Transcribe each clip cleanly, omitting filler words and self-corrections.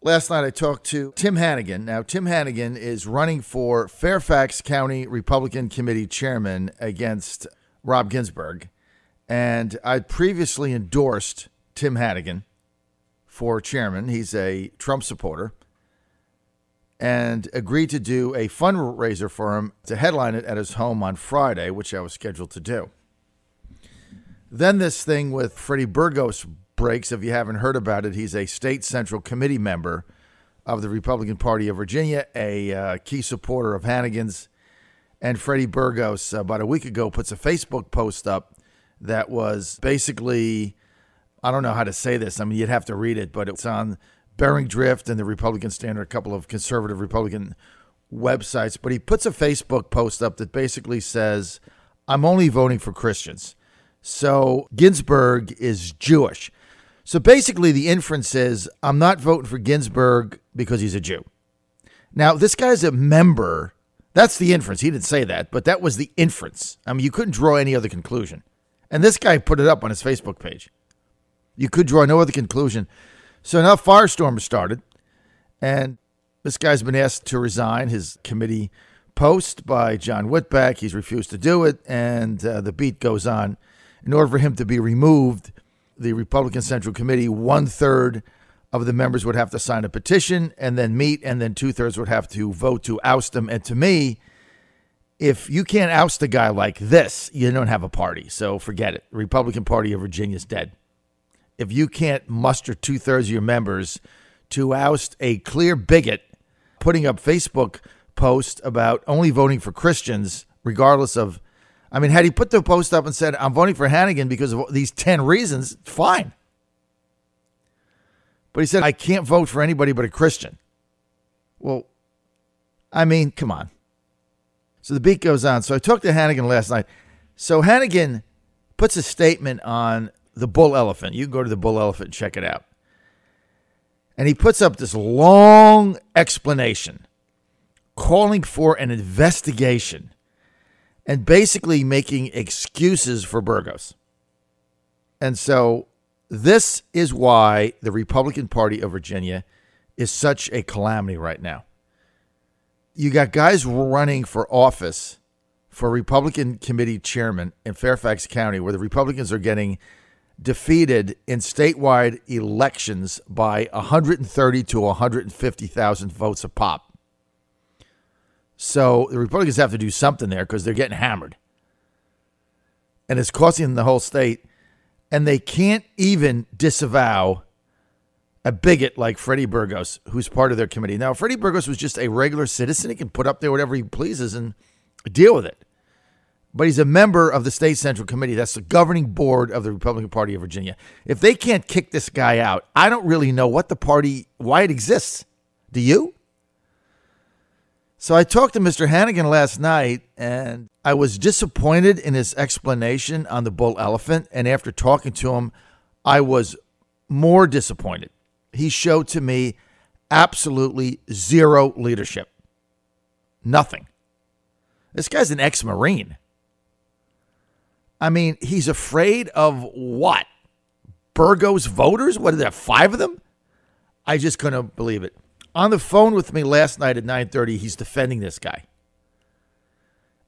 Last night I talked to Tim Hannigan. Now, Tim Hannigan is running for Fairfax County Republican Committee chairman against Rob Ginsburg. And I'd previously endorsed Tim Hannigan for chairman. He's a Trump supporter. And agreed to do a fundraiser for him to headline it at his home on Friday, which I was scheduled to do. Then this thing with Fredy Burgos breaks. If you haven't heard about it, he's a state central committee member of the Republican Party of Virginia, a key supporter of Hannigan's. And Fredy Burgos, about a week ago, puts a Facebook post up that was basically, I don't know how to say this. I mean, you'd have to read it, but it's on Bearing Drift and the Republican Standard, a couple of conservative Republican websites. But he puts a Facebook post up that basically says, I'm only voting for Christians. So Ginsburg is Jewish. So basically the inference is, I'm not voting for Ginsburg because he's a Jew. Now, this guy's a member. That's the inference. He didn't say that, but that was the inference. I mean, you couldn't draw any other conclusion. And this guy put it up on his Facebook page. You could draw no other conclusion. So now firestorm has started, and this guy's been asked to resign his committee post by John Whitbeck. He's refused to do it, and the beat goes on. In order for him to be removed, the Republican Central Committee, 1/3 of the members would have to sign a petition and then meet, and then 2/3 would have to vote to oust him. And to me, if you can't oust a guy like this, you don't have a party. So forget it. The Republican Party of Virginia is dead. If you can't muster 2/3 of your members to oust a clear bigot putting up Facebook posts about only voting for Christians, regardless of, I mean, had he put the post up and said, I'm voting for Hannigan because of these 10 reasons, fine. But he said, I can't vote for anybody but a Christian. Well, I mean, come on. So the beat goes on. So I talked to Hannigan last night. So Hannigan puts a statement on the Bull Elephant. You can go to the Bull Elephant and check it out. And he puts up this long explanation calling for an investigation and basically making excuses for Burgos. And so this is why the Republican Party of Virginia is such a calamity right now. You got guys running for office for Republican committee chairman in Fairfax County, where the Republicans are getting defeated in statewide elections by 130 to 150,000 votes a pop. So the Republicans have to do something there because they're getting hammered. And it's costing them the whole state. And they can't even disavow a bigot like Fredy Burgos, who's part of their committee. Now, if Fredy Burgos was just a regular citizen, he can put up there whatever he pleases and deal with it. But he's a member of the State Central Committee. That's the governing board of the Republican Party of Virginia. If they can't kick this guy out, I don't really know what the party, why it exists. Do you? So I talked to Mr. Hannigan last night, and I was disappointed in his explanation on the Bull Elephant. And after talking to him, I was more disappointed. He showed to me absolutely zero leadership. Nothing. This guy's an ex-Marine. I mean, he's afraid of what? Burgos voters? What are there, 5 of them? I just couldn't believe it. On the phone with me last night at 9:30, he's defending this guy.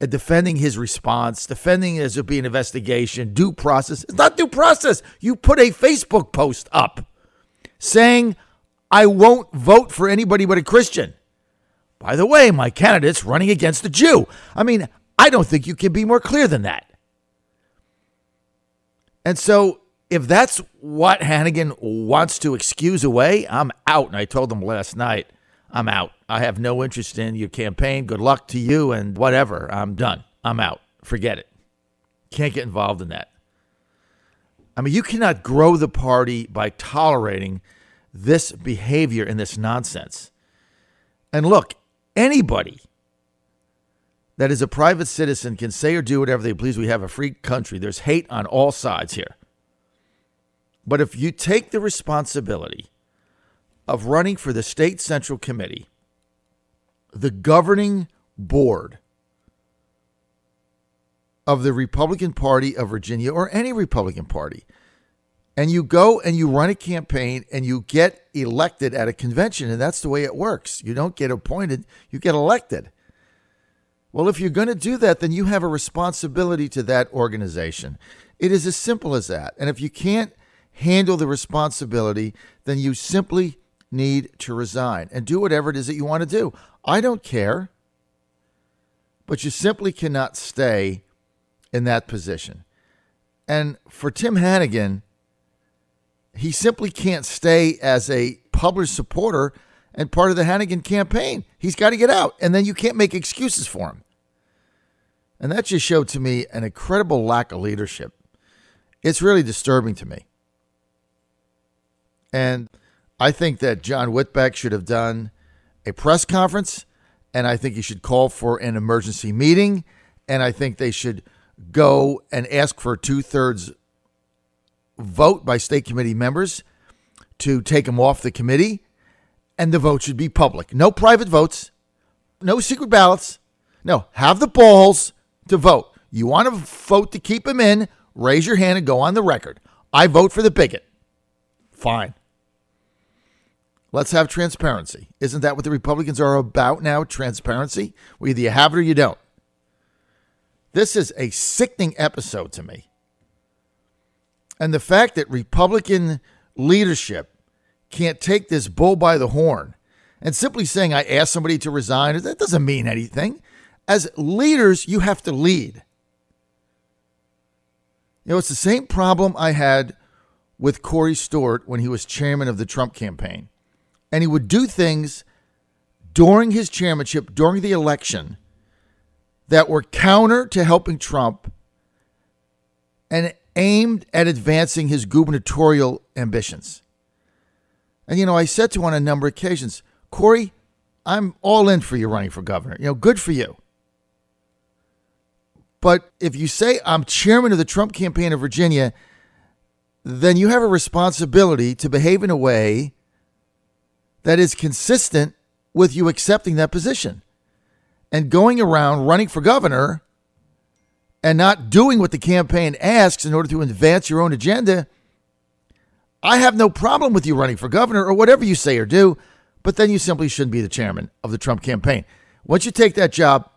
And defending his response, defending as it be an investigation, due process. It's not due process. You put a Facebook post up saying, I won't vote for anybody but a Christian. By the way, my candidate's running against a Jew. I mean, I don't think you can be more clear than that. And so if that's what Hannigan wants to excuse away, I'm out. And I told him last night, I'm out. I have no interest in your campaign. Good luck to you and whatever. I'm done. I'm out. Forget it. Can't get involved in that. I mean, you cannot grow the party by tolerating this behavior and this nonsense. And look, anybody that is a private citizen can say or do whatever they please. We have a free country. There's hate on all sides here. But if you take the responsibility of running for the State Central Committee, the governing board of the Republican Party of Virginia, or any Republican Party, And you go and you run a campaign and you get elected at a convention, and that's the way it works. You don't get appointed, you get elected. Well, if you're going to do that, then you have a responsibility to that organization. It is as simple as that. And if you can't handle the responsibility, then you simply need to resign and do whatever it is that you want to do. I don't care, but you simply cannot stay in that position. And for Tim Hannigan, he simply can't stay as a published supporter and part of the Hannigan campaign. He's got to get out, and then you can't make excuses for him. And that just showed to me an incredible lack of leadership. It's really disturbing to me. And I think that John Whitbeck should have done a press conference, and I think he should call for an emergency meeting, and I think they should go and ask for a 2/3 vote by state committee members to take him off the committee, and the vote should be public. No private votes, no secret ballots. No, have the balls to vote. You want to vote to keep him in, raise your hand and go on the record. I vote for the bigot. Fine. Let's have transparency. Isn't that what the Republicans are about now? Transparency? Well, either you have it or you don't. This is a sickening episode to me. And the fact that Republican leadership can't take this bull by the horn and simply saying, I asked somebody to resign, that doesn't mean anything. As leaders, you have to lead. You know, it's the same problem I had with Corey Stewart when he was chairman of the Trump campaign. And he would do things during his chairmanship, during the election, that were counter to helping Trump and aimed at advancing his gubernatorial ambitions. And, you know, I said to him on a number of occasions, Corey, I'm all in for you running for governor. You know, good for you. But if you say I'm chairman of the Trump campaign of Virginia, then you have a responsibility to behave in a way that is consistent with you accepting that position. And going around running for governor and not doing what the campaign asks in order to advance your own agenda, I have no problem with you running for governor or whatever you say or do, but then you simply shouldn't be the chairman of the Trump campaign. Once you take that job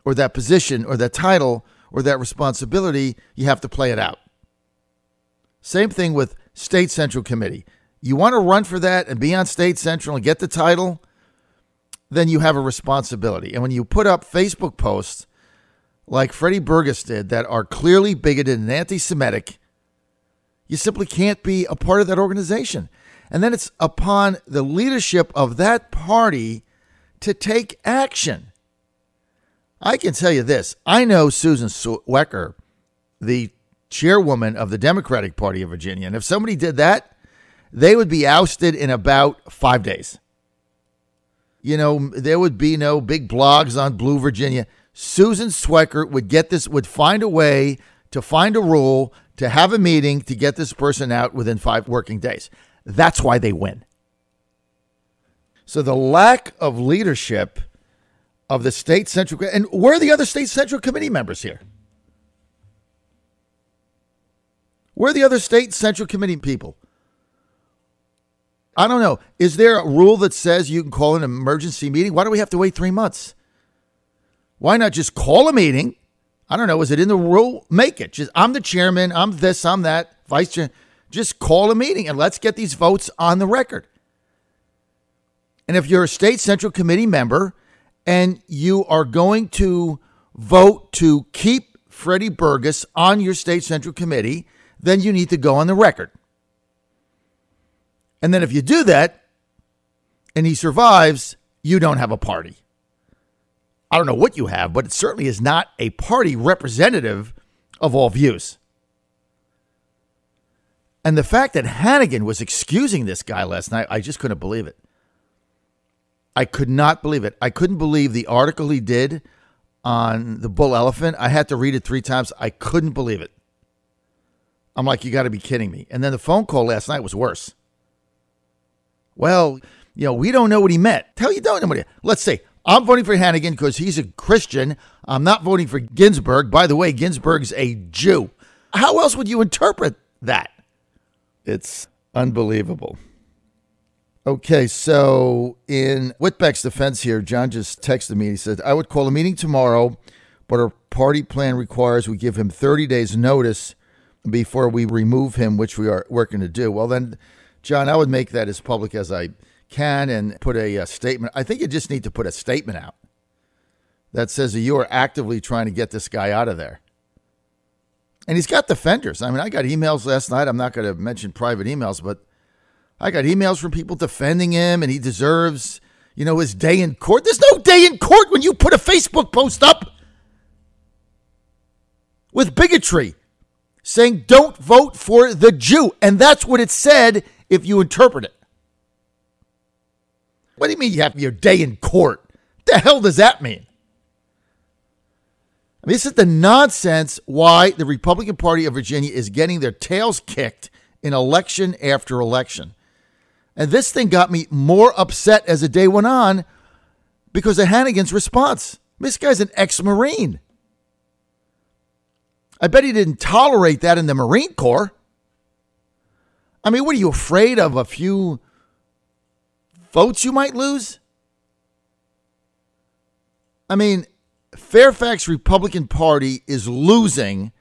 or that position or that title or that responsibility, you have to play it out. Same thing with State Central Committee. You want to run for that and be on State Central and get the title, then you have a responsibility. And when you put up Facebook posts like Fredy Burgos did that are clearly bigoted and anti-Semitic, you simply can't be a part of that organization. And then it's upon the leadership of that party to take action. I can tell you this. I know Susan Swecker, the chairwoman of the Democratic Party of Virginia, and if somebody did that, they would be ousted in about 5 days. You know, there would be no big blogs on Blue Virginia. Susan Swecker would find a way to find a rule, to have a meeting, to get this person out within 5 working days. That's why they win. So the lack of leadership of the State Central, and where are the other State Central Committee members here? Where are the other State Central Committee people? I don't know. Is there a rule that says you can call an emergency meeting? Why do we have to wait 3 months? Why not just call a meeting? I don't know. Is it in the rule? Make it. Just, I'm the chairman. I'm this, I'm that. Vice chair. Just call a meeting and let's get these votes on the record. And if you're a State Central Committee member and you are going to vote to keep Fredy Burgos on your State Central Committee, then you need to go on the record. And then if you do that and he survives, you don't have a party. I don't know what you have, but it certainly is not a party representative of all views. And the fact that Hannigan was excusing this guy last night, I just couldn't believe it. I could not believe it. I couldn't believe the article he did on the bull elephant. I had to read it 3 times. I couldn't believe it. I'm like, you got to be kidding me. And then the phone call last night was worse. Well, you know, we don't know what he meant. Tell you don't know what he. Let's say I'm voting for Hannigan because he's a Christian. I'm not voting for Ginsburg. By the way, Ginsburg's a Jew. How else would you interpret that? It's unbelievable. Okay, so in Whitbeck's defense here, John just texted me. He said, I would call a meeting tomorrow, but our party plan requires we give him 30 days notice before we remove him, which we are working to do. Well, then, John, I would make that as public as I can and put a statement. I think you just need to put a statement out that says that you are actively trying to get this guy out of there. And he's got defenders. I mean, I got emails last night. I'm not going to mention private emails, but I got emails from people defending him, and he deserves, his day in court. There's no day in court when you put a Facebook post up with bigotry saying, don't vote for the Jew. And that's what it said if you interpret it. What do you mean you have your day in court? What the hell does that mean? I mean, this is the nonsense why the Republican Party of Virginia is getting their tails kicked in election after election. And this thing got me more upset as the day went on because of Hannigan's response. This guy's an ex-Marine. I bet he didn't tolerate that in the Marine Corps. I mean, what are you afraid of? A few votes you might lose? I mean, Fairfax Republican Party is losing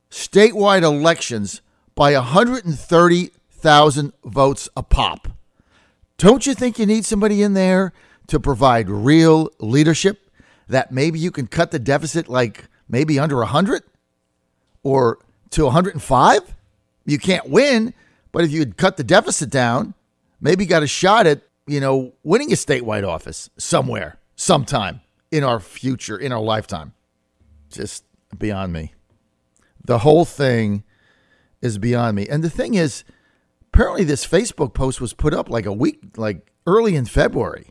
statewide elections by 130,000 votes a pop. Don't you think you need somebody in there to provide real leadership that maybe you can cut the deficit like maybe under 100 or to 105? You can't win, but if you cut the deficit down, maybe you got a shot at, winning a statewide office somewhere, sometime in our future, in our lifetime. Just beyond me. The whole thing is beyond me. And the thing is, apparently this Facebook post was put up like early in February.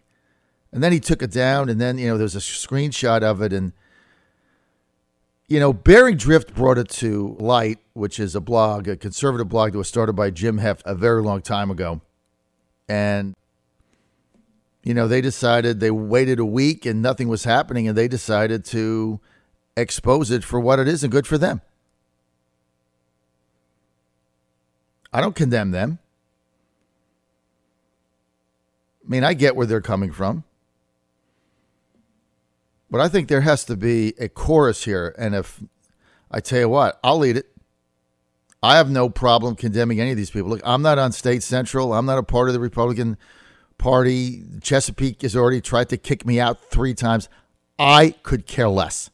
And then he took it down, and then, there's a screenshot of it. And, Bearing Drift brought it to light, which is a blog, a conservative blog that was started by Jim Heft a very long time ago. And, they decided, they waited a week and nothing was happening, and they decided to expose it for what it is, and good for them. I don't condemn them. I mean, I get where they're coming from. But I think there has to be a chorus here. And if I tell you what, I'll lead it. I have no problem condemning any of these people. Look, I'm not on State Central. I'm not a part of the Republican Party. Chesapeake has already tried to kick me out 3 times. I could care less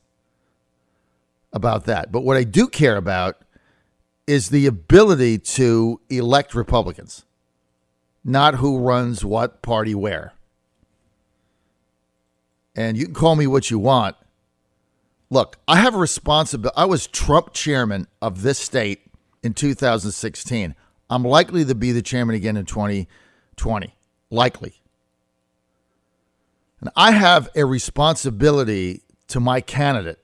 about that. But what I do care about is the ability to elect Republicans, not who runs what party where. And you can call me what you want. Look, I have a responsibility. I was Trump chairman of this state in 2016. I'm likely to be the chairman again in 2020. Likely. And I have a responsibility to my candidate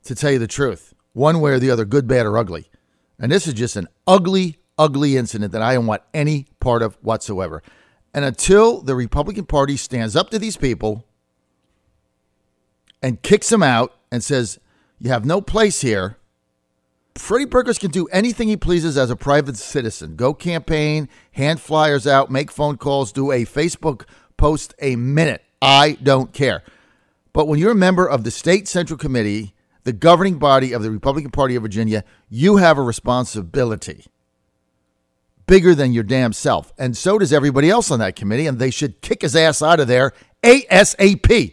to tell you the truth, one way or the other, good, bad, or ugly. And this is just an ugly, ugly incident that I don't want any part of whatsoever. And until the Republican Party stands up to these people and kicks them out and says, you have no place here, Fredy Burgos can do anything he pleases as a private citizen. Go campaign, hand flyers out, make phone calls, do a Facebook post a minute. I don't care. But when you're a member of the State Central Committee, the governing body of the Republican Party of Virginia, you have a responsibility bigger than your damn self. And so does everybody else on that committee, and they should kick his ass out of there ASAP.